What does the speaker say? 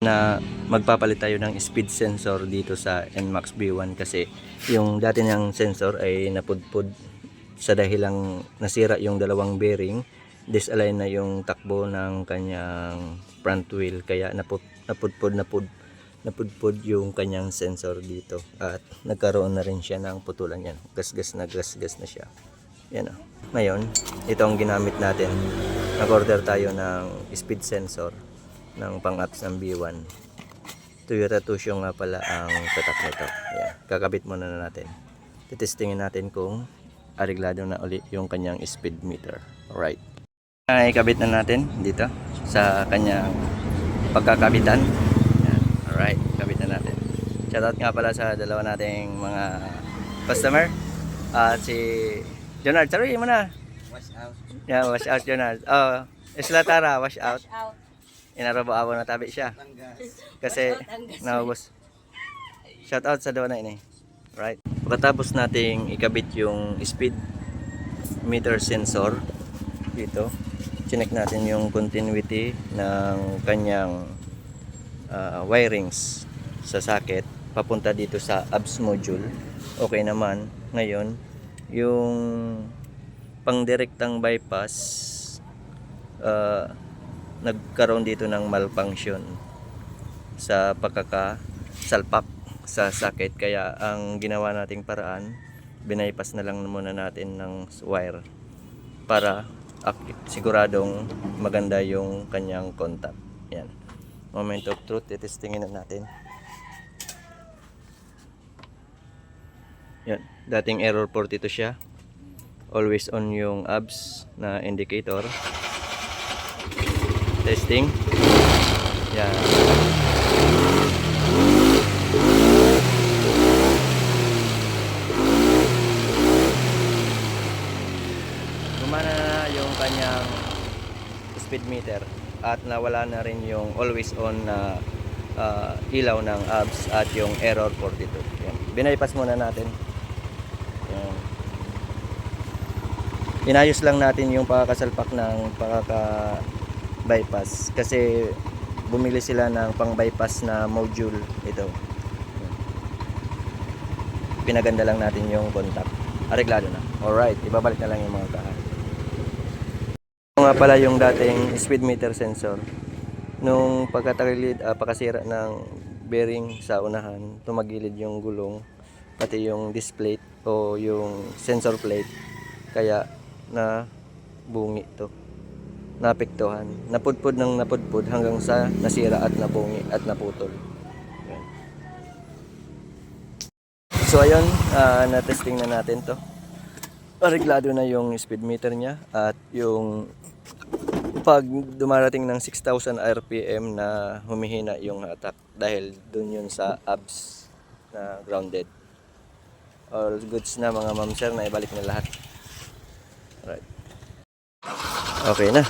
Na magpapalit tayo ng speed sensor dito sa NMAX B1 kasi yung dati niyang sensor ay napudpud sa dahilang nasira yung dalawang bearing, disalign na yung takbo ng kanyang front wheel, kaya napudpud yung kanyang sensor dito at nagkaroon na rin siya ng putulan. Yan, gasgas na siya. Yan o. Ngayon, ito ang ginamit natin. Nag-order tayo ng speed sensor ng pang-apps ng B1. Toyota Tusho nga pala ang tatak nito. Ayan, kakabit muna na natin. Titestingin natin kung ariglado na ulit yung kanyang speed meter. Alright. Ikabit na natin dito sa kanyang pagkakabitan. Ayan. Alright, kabit na natin. Shoutout nga pala sa dalawa nating mga customer. Si Jonard, saruhin mo na. Wash out. Yeah, wash out Jonard. Oh, Islatara, wash out. Inarabo-abo na tabi siya. Kasi naubos. Shout out sa dawa na ini. Right. Pagkatapos nating ikabit yung speed meter sensor dito, chinek natin yung continuity ng kanyang wirings sa socket papunta dito sa ABS module. Okay naman. Ngayon, yung pang-direktang bypass nagkaroon dito ng malfunction sa pagkakasalpak sa socket, kaya ang ginawa nating paraan, binaypas na lang muna natin ng wire para siguradong maganda yung kanyang contact. Yan, moment of truth, titestingin na natin. Yan, dating error 42 siya, always on yung ABS na indicator. Testing. Yan. Gumana na yung kanyang speed meter at nawala na rin yung always on na ilaw ng ABS at yung error 42. Yan. Binaypas muna natin. Yan. Inayos lang natin yung pakakasalpak ng bypass kasi bumili sila ng pang bypass na module ito. Pinaganda lang natin yung contact, areglado na. Alright, ibabalik na lang yung mga kahan. Ito nga pala yung dating speed meter sensor. Nung pagkasira ng bearing sa unahan, tumagilid yung gulong pati yung disc plate o yung sensor plate, kaya na bungi to, napektuhan, napudpud hanggang sa nasira at nabungi at naputol. Yan. So ayun, na-testing na natin to. Areglado na yung speed meter niya at yung pag dumarating ng 6,000 RPM na humihina yung hatak dahil dun yun sa ABS na grounded. All goods na mga ma'am sir, na ibalik na lahat. Right. Okay na.